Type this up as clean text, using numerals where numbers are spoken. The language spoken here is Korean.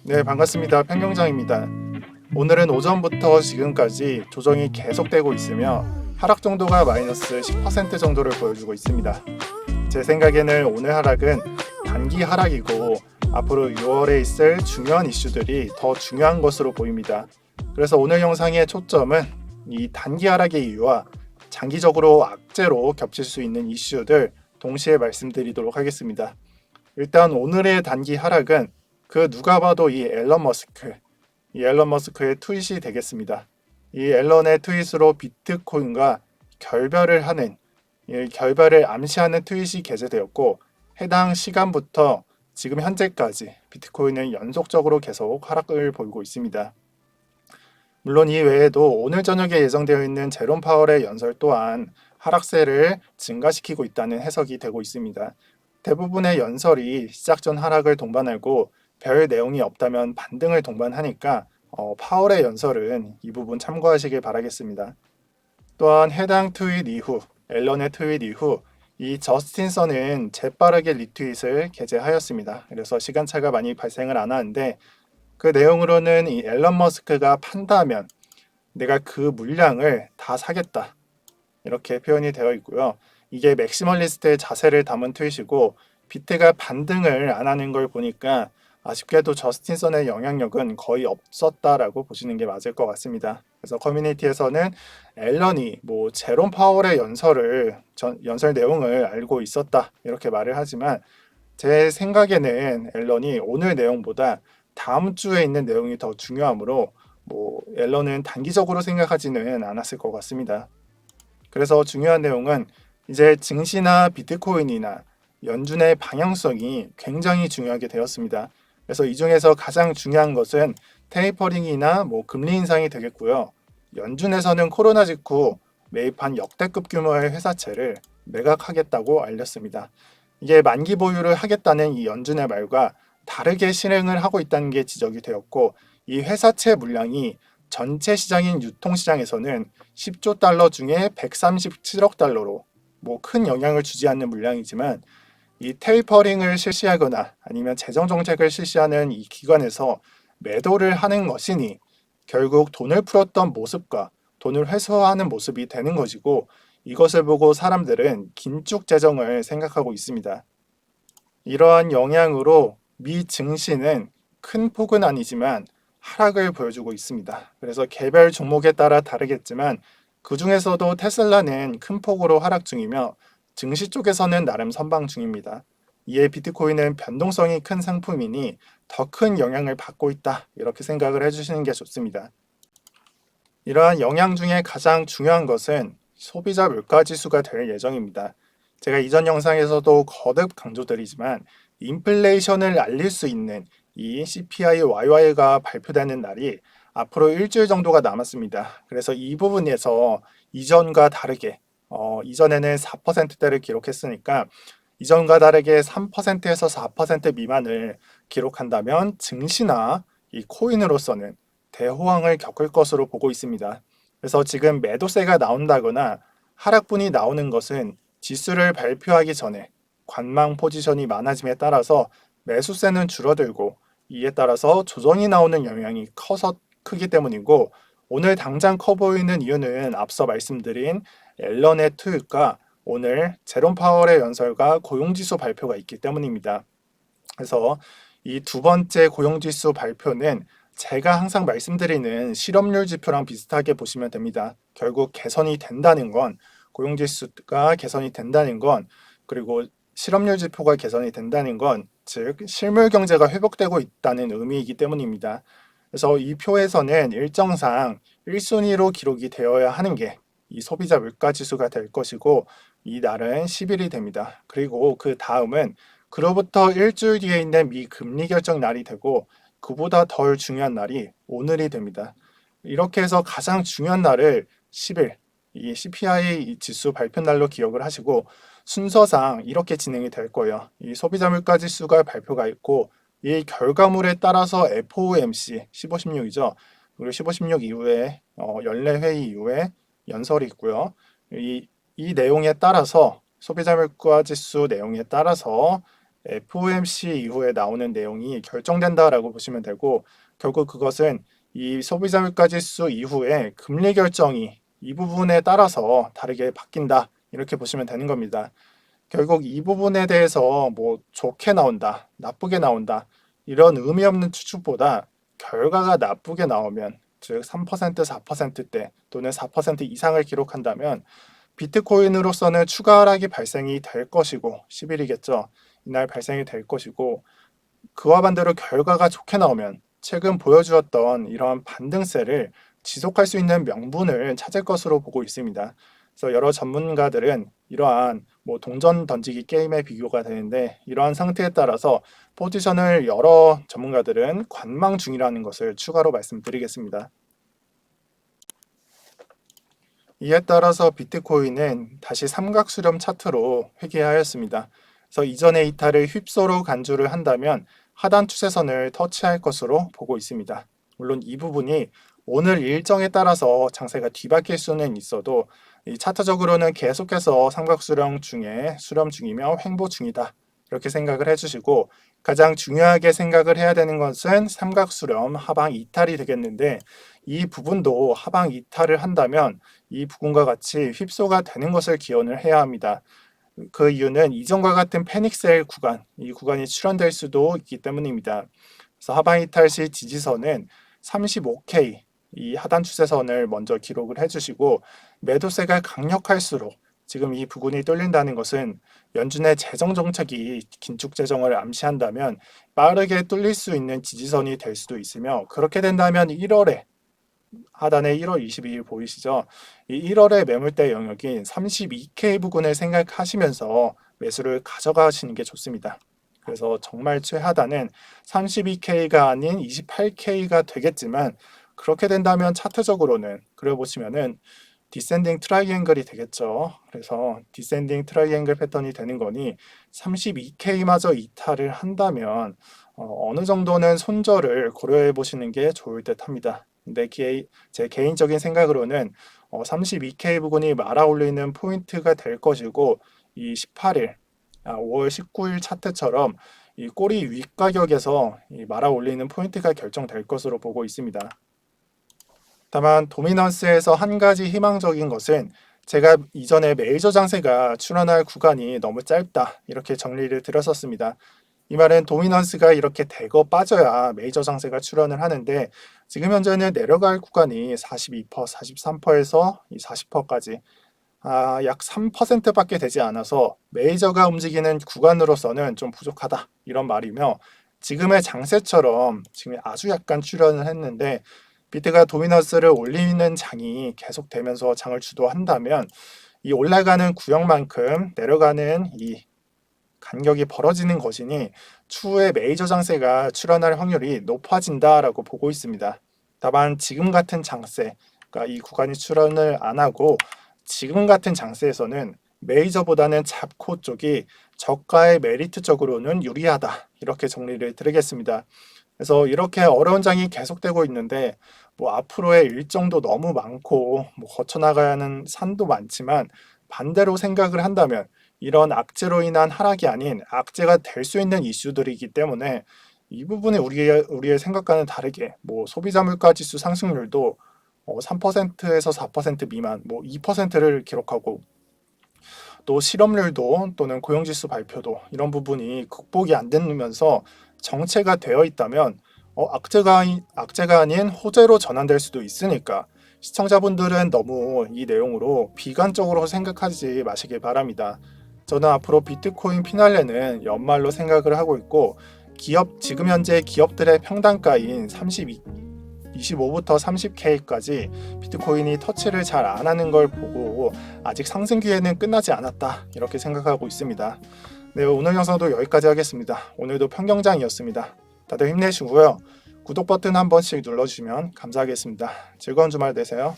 네, 반갑습니다. 평경장입니다. 오늘은 오전부터 지금까지 조정이 계속되고 있으며 하락 정도가 마이너스 10% 정도를 보여주고 있습니다. 제 생각에는 오늘 하락은 단기 하락이고 앞으로 6월에 있을 중요한 이슈들이 더 중요한 것으로 보입니다. 그래서 오늘 영상의 초점은 이 단기 하락의 이유와 장기적으로 악재로 겹칠 수 있는 이슈들 동시에 말씀드리도록 하겠습니다. 일단 오늘의 단기 하락은 그 누가 봐도 이 앨런 머스크의 트윗이 되겠습니다. 이 앨런의 트윗으로 비트코인과 결별을 하는, 이 결별을 암시하는 트윗이 게재되었고, 해당 시간부터 지금 현재까지 비트코인은 연속적으로 계속 하락을 보이고 있습니다. 물론 이 외에도 오늘 저녁에 예정되어 있는 제롬 파월의 연설 또한 하락세를 증가시키고 있다는 해석이 되고 있습니다. 대부분의 연설이 시작 전 하락을 동반하고 별 내용이 없다면 반등을 동반하니까 파월의 연설은 이 부분 참고하시길 바라겠습니다. 또한 해당 트윗 이후, 앨런의 트윗 이후 이 저스틴 선은 재빠르게 리트윗을 게재하였습니다. 그래서 시간차가 많이 발생을 안 하는데 그 내용으로는 이 앨런 머스크가 판다면 내가 그 물량을 다 사겠다. 이렇게 표현이 되어 있고요. 이게 맥시멀리스트의 자세를 담은 트윗이고 비트가 반등을 안 하는 걸 보니까 아쉽게도 저스틴선의 영향력은 거의 없었다라고 보시는 게 맞을 것 같습니다. 그래서 커뮤니티에서는 앨런이 제롬 파월의 연설 내용을 알고 있었다 이렇게 말을 하지만 제 생각에는 앨런이 오늘 내용보다 다음 주에 있는 내용이 더 중요하므로 앨런은 단기적으로 생각하지는 않았을 것 같습니다. 그래서 중요한 내용은 이제 증시나 비트코인이나 연준의 방향성이 굉장히 중요하게 되었습니다. 그래서 이 중에서 가장 중요한 것은 테이퍼링이나 금리 인상이 되겠고요. 연준에서는 코로나 직후 매입한 역대급 규모의 회사채를 매각하겠다고 알렸습니다. 이게 만기 보유를 하겠다는 이 연준의 말과 다르게 실행을 하고 있다는 게 지적이 되었고 이 회사채 물량이 전체 시장인 유통시장에서는 10조 달러 중에 137억 달러로 큰 영향을 주지 않는 물량이지만 이 테이퍼링을 실시하거나 아니면 재정 정책을 실시하는 이 기관에서 매도를 하는 것이니 결국 돈을 풀었던 모습과 돈을 회수하는 모습이 되는 것이고 이것을 보고 사람들은 긴축 재정을 생각하고 있습니다. 이러한 영향으로 미 증시는 큰 폭은 아니지만 하락을 보여주고 있습니다. 그래서 개별 종목에 따라 다르겠지만 그 중에서도 테슬라는 큰 폭으로 하락 중이며 증시 쪽에서는 나름 선방 중입니다. 이에 비트코인은 변동성이 큰 상품이니 더 큰 영향을 받고 있다. 이렇게 생각을 해주시는 게 좋습니다. 이러한 영향 중에 가장 중요한 것은 소비자 물가 지수가 될 예정입니다. 제가 이전 영상에서도 거듭 강조드리지만 인플레이션을 알릴 수 있는 이 CPI YY가 발표되는 날이 앞으로 일주일 정도가 남았습니다. 그래서 이 부분에서 이전과 다르게 이전에는 4%대를 기록했으니까 이전과 다르게 3%에서 4% 미만을 기록한다면 증시나 이 코인으로서는 대호황을 겪을 것으로 보고 있습니다. 그래서 지금 매도세가 나온다거나 하락분이 나오는 것은 지수를 발표하기 전에 관망 포지션이 많아짐에 따라서 매수세는 줄어들고 이에 따라서 조정이 나오는 영향이 크기 때문이고 오늘 당장 커 보이는 이유는 앞서 말씀드린 앨런의 트윗과 오늘 제롬 파월의 연설과 고용지수 발표가 있기 때문입니다. 그래서 이 두 번째 고용지수 발표는 제가 항상 말씀드리는 실업률 지표랑 비슷하게 보시면 됩니다. 결국 개선이 된다는 건 고용지수가 개선이 된다는 건 그리고 실업률 지표가 개선이 된다는 건 즉 실물 경제가 회복되고 있다는 의미이기 때문입니다. 그래서 이 표에서는 일정상 1순위로 기록이 되어야 하는 게 이 소비자 물가 지수가 될 것이고 이 날은 10일이 됩니다. 그리고 그 다음은 그로부터 일주일 뒤에 있는 미 금리 결정 날이 되고 그보다 덜 중요한 날이 오늘이 됩니다. 이렇게 해서 가장 중요한 날을 10일, 이 CPI 지수 발표 날로 기억을 하시고 순서상 이렇게 진행이 될 거예요. 이 소비자 물가 지수가 발표가 있고 이 결과물에 따라서 FOMC 15, 16이죠. 그리고 15, 16 이후에 연례 회의 이후에 연설이 있고요. 이 내용에 따라서 소비자 물가 지수 내용에 따라서 FOMC 이후에 나오는 내용이 결정된다라고 보시면 되고, 결국 그것은 이 소비자 물가 지수 이후에 금리 결정이 이 부분에 따라서 다르게 바뀐다, 이렇게 보시면 되는 겁니다. 결국 이 부분에 대해서 뭐 좋게 나온다, 나쁘게 나온다, 이런 의미 없는 추측보다 결과가 나쁘게 나오면, 즉 3%, 4%대 또는 4% 이상을 기록한다면 비트코인으로서는 추가 하락이 발생이 될 것이고, 10일이겠죠. 이날 발생이 될 것이고, 그와 반대로 결과가 좋게 나오면 최근 보여주었던 이러한 반등세를 지속할 수 있는 명분을 찾을 것으로 보고 있습니다. 그래서 여러 전문가들은 이러한 뭐 동전 던지기 게임에 비교가 되는데, 이러한 상태에 따라서 포지션을 여러 전문가들은 관망 중이라는 것을 추가로 말씀드리겠습니다. 이에 따라서 비트코인은 다시 삼각수렴 차트로 회귀하였습니다. 그래서 이전의 이탈을 휩소로 간주를 한다면 하단 추세선을 터치할 것으로 보고 있습니다. 물론 이 부분이 오늘 일정에 따라서 장세가 뒤바뀔 수는 있어도 이 차트적으로는 계속해서 삼각수렴 중에 수렴 중이며 횡보 중이다, 이렇게 생각을 해주시고, 가장 중요하게 생각을 해야 되는 것은 삼각수렴 하방 이탈이 되겠는데, 이 부분도 하방 이탈을 한다면 이 부분과 같이 휩소가 되는 것을 기원을 해야 합니다. 그 이유는 이전과 같은 패닉셀 구간, 이 구간이 출현될 수도 있기 때문입니다. 그래서 하방 이탈 시 지지선은 35K, 이 하단 추세선을 먼저 기록을 해주시고, 매도세가 강력할수록 지금 이 부분이 뚫린다는 것은 연준의 재정 정책이 긴축 재정을 암시한다면 빠르게 뚫릴 수 있는 지지선이 될 수도 있으며, 그렇게 된다면 1월에 하단에 1월 22일 보이시죠? 이 1월의 매물대 영역인 32K 부근을 생각하시면서 매수를 가져가시는 게 좋습니다. 그래서 정말 최하단은 32K가 아닌 28K가 되겠지만, 그렇게 된다면 차트적으로는 그려보시면은 디센딩 트라이앵글이 되겠죠. 그래서 디센딩 트라이앵글 패턴이 되는 거니 32K마저 이탈을 한다면 어느 정도는 손절을 고려해 보시는 게 좋을 듯 합니다. 근데 제 개인적인 생각으로는 32K 부분이 말아올리는 포인트가 될 것이고, 이 18일, 5월 19일 차트처럼 이 꼬리 윗가격에서 이 말아올리는 포인트가 결정될 것으로 보고 있습니다. 다만 도미넌스에서 한 가지 희망적인 것은, 제가 이전에 메이저 장세가 출현할 구간이 너무 짧다, 이렇게 정리를 드렸었습니다. 이 말은 도미넌스가 이렇게 대거 빠져야 메이저 장세가 출현을 하는데, 지금 현재는 내려갈 구간이 42%, 43%에서 40%까지 약 3%밖에 되지 않아서 메이저가 움직이는 구간으로서는 좀 부족하다, 이런 말이며, 지금의 장세처럼 지금 아주 약간 출현을 했는데 비트가 도미넌스를 올리는 장이 계속되면서 장을 주도한다면 이 올라가는 구역만큼 내려가는 이 간격이 벌어지는 것이니 추후에 메이저 장세가 출현할 확률이 높아진다라고 보고 있습니다. 다만 지금 같은 장세, 그러니까 이 구간이 출현을 안 하고 지금 같은 장세에서는 메이저보다는 잡코 쪽이 저가의 메리트적으로는 유리하다, 이렇게 정리를 드리겠습니다. 그래서 이렇게 어려운 장이 계속되고 있는데, 뭐 앞으로의 일정도 너무 많고 뭐 거쳐나가야 하는 산도 많지만, 반대로 생각을 한다면 이런 악재로 인한 하락이 아닌 악재가 될 수 있는 이슈들이기 때문에 이 부분에 우리의 생각과는 다르게 뭐 소비자 물가 지수 상승률도 3%에서 4% 미만, 뭐 2%를 기록하고, 또 실업률도 또는 고용지수 발표도 이런 부분이 극복이 안 되면서 정체가 되어 있다면 악재가 아닌 호재로 전환될 수도 있으니까 시청자분들은 너무 이 내용으로 비관적으로 생각하지 마시길 바랍니다. 저는 앞으로 비트코인 피날레는 연말로 생각을 하고 있고, 지금 현재 기업들의 평단가인 25부터 30K까지 비트코인이 터치를 잘 안 하는 걸 보고 아직 상승 기회는 끝나지 않았다, 이렇게 생각하고 있습니다. 네, 오늘 영상도 여기까지 하겠습니다. 오늘도 평경장이었습니다. 다들 힘내시고요. 구독 버튼 한 번씩 눌러주시면 감사하겠습니다. 즐거운 주말 되세요.